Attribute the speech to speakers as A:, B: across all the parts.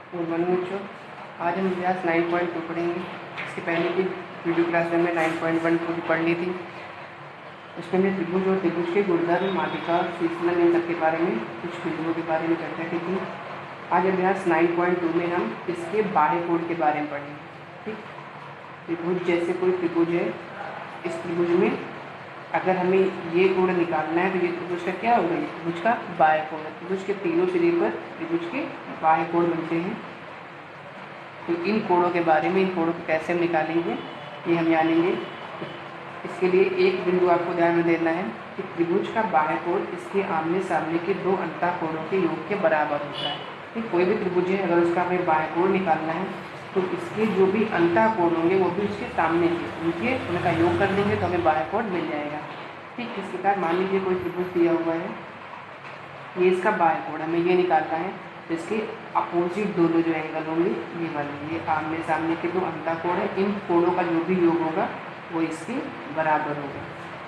A: Good morning बच्चों। आज हम अभ्यास 9.2 पढ़ेंगे। इसके पहले की वीडियो क्लास में हमने 9.1 पूरी पढ़ ली थी। उसमें हमने त्रिभुज और त्रिभुज के गुणधर्म, माध्यिका, शीर्षलन, इन सब के बारे में, कुछ बिंदुओं के बारे में चर्चा की थी। आज अभ्यास 9.2 में हम इसके बाह्य कोण के बारे में पढ़ेंगे। ठीक, त्रिभुज जैसे कोई त्रिभुज है, इस त्रिभुज में अगर हमें ये कोण निकालना है तो ये त्रिभुज का क्या होगा, ये त्रिभुज का बाह्य कोण है। त्रिभुज के तीनों सिरे पर त्रिभुज के बाह्य कोण बनते हैं। तो इन कोणों के बारे में, इन कोणों को कैसे हम निकालेंगे ये हम जानेंगे। इसके लिए एक बिंदु आपको ध्यान में देना है कि त्रिभुज का बाह्य कोण इसके आमने सामने के दो अंतः कोणों के योग के बराबर होता है। ठीक, कोई भी त्रिभुज है, अगर उसका हमें बाह्य कोण निकालना है तो इसके जो भी अंतः कोण होंगे वो भी उसके सामने के उनका योग कर देंगे तो हमें बाह्य कोण मिल जाएगा। ठीक, इस प्रकार मान लीजिए कोई त्रिभुज दिया हुआ है, ये इसका बाह्य कोण हमें ये निकालना है। तो इसके अपोजिट दोनों जो एंगल होंगे ये वाले, ये आमने सामने के दो अंतः कोण है, इन कोणों का जो भी योग होगा वो इसके बराबर होगा।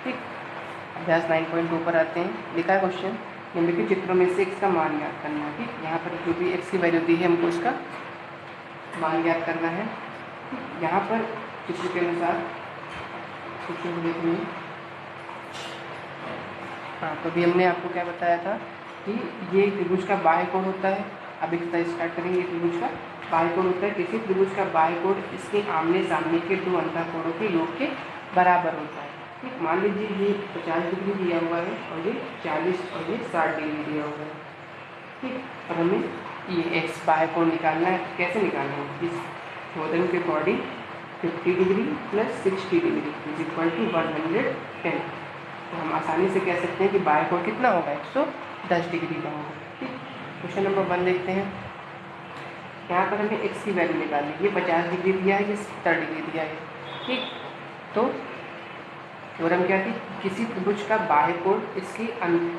A: ठीक, अभ्यास 9.2 पर आते हैं। लिखा है क्वेश्चन, निम्नलिखित चित्रों में से x का मान ज्ञात करना है। ठीक, यहाँ पर जो भी x की वैल्यू दी है हमको इसका मान ज्ञात करना है। यहाँ पर चित्र के अनुसार चित्र को देखिए। हाँ, तो अभी हमने आपको क्या बताया था कि ये त्रिभुज का बाह्य कोण होता है। अब इसका स्टार्ट करेंगे। त्रिभुज का बाह्य कोण होता है, किसी त्रिभुज का बाह्य कोण इसके आमने सामने के दो अंतः कोणों के योग के बराबर होता है। ठीक, मान लीजिए ये 50 डिग्री दिया हुआ है और ये 40 और ये 60 डिग्री दिया हुआ है। ठीक, और हमें ये x बाह्य कोण निकालना है। कैसे निकालना है, इस थ्योरम के according 50 degree plus 60 degree is equal to 110। तो हम आसानी से कह सकते हैं कि बाह्य कोण कितना होगा, 110 डिग्री का होगा। ठीक, क्वेश्चन नंबर 1 देखते हैं। यहाँ पर हमें x की वैल्यू निकालनी है। ये 50 डिग्री दिया है, ये 70 डिग्री दिया है। ठीक, तो थ्योरम क्या थी, किसी त्रिभुज का बाह्य कोण इसके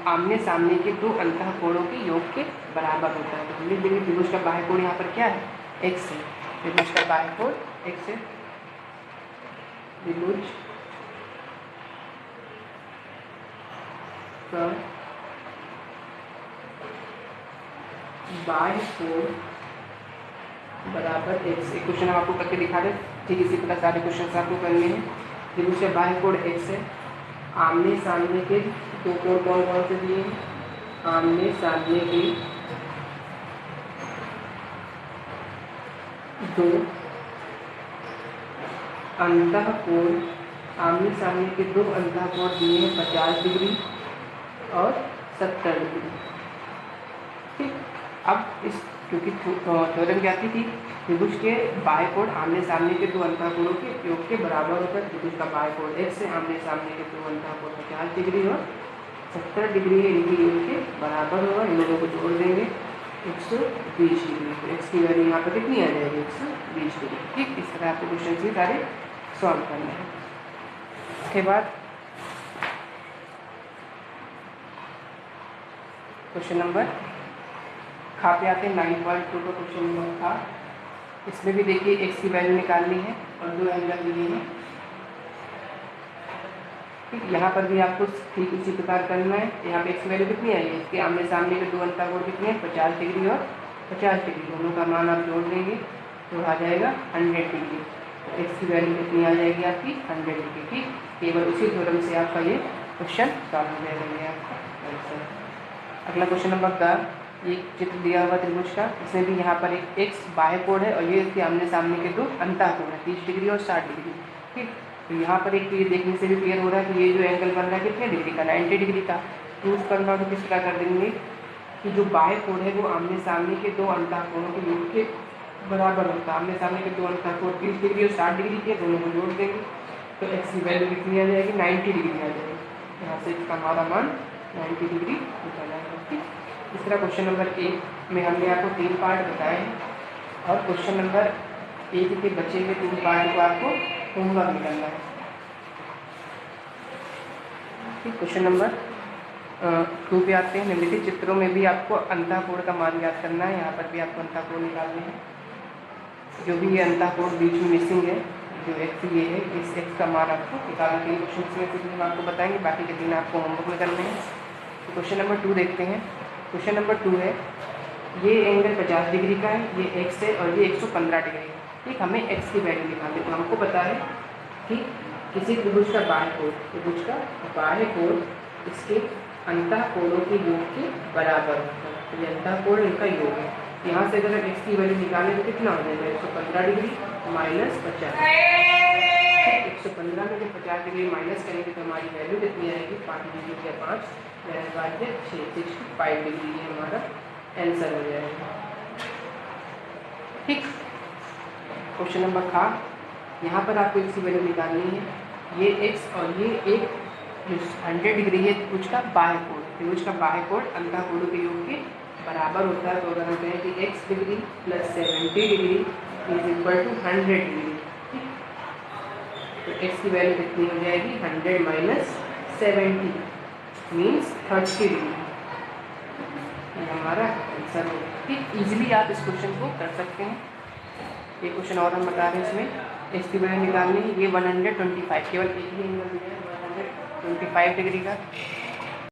A: आमने सामने के दो अंतः कोणों के योग के बराबर होता है। तो हम लिख देंगे त्रिभुज का बाह्य कोण यहाँ पर क्या है, x है। त्रिभुज का बाह्य कोण x है। त्रिभुज का बाह्य कोण बराबर x। एक क्वेश्चन हम आपको करके दिखा दें। ठीक, इसी प्रकार सारे क्वेश्चन आपको करने हैं। त्रिभुज का बाह्य कोण x है। आमने सामने के दो कोण कौन कौन से दिए हैं, आमने सामने के दो अंतः कोण, आमने सामने के दो अंतः कोण दिए हैं 50 डिग्री और 70 डिग्री। ठीक, अब इस क्योंकि थ्योरम क्या थी, त्रिभुज के बाह्य कोण आमने सामने के दो अंतः कोणों के योग के बराबर होता है। त्रिभुज का बाह्य कोण x से आमने सामने के दो अंतः कोण 50 डिग्री और 70 डिग्री इनके योग के बराबर होगा। इन लोगों को जोड़ देंगे 120 डिग्री। तो x की वैल्यू यहाँ पर कितनी आ जाएगी, 120 डिग्री। ठीक, इस तरह आपको क्वेश्चन के सारे सॉल्व करना है। इसके बाद क्वेश्चन नंबर खा पे आते हैं। 9.2 का क्वेश्चन नंबर था। इसमें भी देखिए x की वैल्यू निकालनी है और दो एंगल दिए हैं। ठीक, यहाँ पर भी आपको ठीक इसी प्रकार करना है। यहाँ पे x की वैल्यू कितनी आई है, इसके आमने सामने के दो अंतः कोण कितने हैं, 50 डिग्री और 50 डिग्री, दोनों का मान आप जोड़ देंगे तो आ जाएगा 100 डिग्री। तो x की वैल्यू कितनी आ जाएगी आपकी, 100 डिग्री। ठीक, केवल उसी थ्योरम से आपका ये क्वेश्चन सॉल्व हो जाएगा आपका। अगला क्वेश्चन नंबर का ये चित्र दिया हुआ त्रिभुज का, इसमें भी यहाँ पर एक x बाह्य कोण है और ये इसके आमने सामने के दो अंतः कोण है 30 डिग्री और 60 डिग्री। ठीक, तो यहाँ पर एक ये देखने से भी क्लियर हो रहा है कि ये जो एंगल बन रहा है कितने डिग्री का, 90 डिग्री का। प्रूफ करना तो किस प्रकार कर देंगे कि जो बाह्य कोण है वो आमने सामने के दो अंतः कोणों के योग के बराबर होता है। आमने सामने के दो अंतः कोण 30 डिग्री और 60 डिग्री के, दोनों को जोड़ देंगे तो x की वैल्यू कितनी आ जाएगी, 90 डिग्री आ जाएगी। यहाँ से इसका हमारा मान 90 डिग्री निकल आएगा। ठीक, इस तरह क्वेश्चन नंबर 1 में हमने आपको 3 पार्ट बताए हैं और क्वेश्चन नंबर 1 के बचे हुए 3 पार्ट को आपको होमवर्क निकलना है। ठीक, क्वेश्चन नंबर 2 पे आते हैं। निम्नलिखित चित्रों में भी आपको अंतः कोण का मान ज्ञात करना है। यहाँ पर भी आपको अंतः कोण निकालने हैं। जो भी ये अंतः कोण बीच में मिसिंग है, जो x ये है, इस x का मान आपको निकालना है। क्वेश्चन में से हम आपको बताएंगे, बाकी के 3 आपको होमवर्क में करने हैं। तो क्वेश्चन नंबर 2 देखते हैं। क्वेश्चन नंबर 2 है ये एंगल 50 डिग्री का है, ये एक्स है और ये 115 डिग्री है। ठीक, हमें एक्स की वैल्यू निकालनी है। तो हमको पता है कि किसी त्रिभुज का बाह्य कोण इसके अंतः कोणों के योग के बराबर होता है। तो ये अंतः कोण इनका योग है। यहाँ से अगर एक्स की वैल्यू निकालें तो कितना हो जाएगा, 115 डिग्री माइनस 50। 115 में जब 50 डिग्री माइनस करेंगे तो हमारी वैल्यू कितनी आएगी, 5 डिग्री या 5 65 डिग्री, ये हमारा आंसर हो जाएगा। ठीक, क्वेश्चन नंबर खा, यहाँ पर आपको एक्स की वैल्यू निकालनी है। ये एक्स और ये एक 100 डिग्री है त्रिभुज का बाह्य कोण। त्रिभुज का बाह्य कोण अंतः कोणों के योग के बराबर होता है। तो अगर हम कहें कि x degree plus 70 degree is equal to 100 degree, ठीक, तो एक्स की वैल्यू कितनी हो जाएगी, 100 माइनस 70 मीन्स 30 डिग्री, ये हमारा आंसर होगा। ठीक, इजीली आप इस क्वेश्चन को कर सकते हैं। ये क्वेश्चन और हम बता रहे हैं, इसमें एक्स की वैल्यू निकालनी है। ये 125, केवल एक ही एंगल दिया है 125 डिग्री का।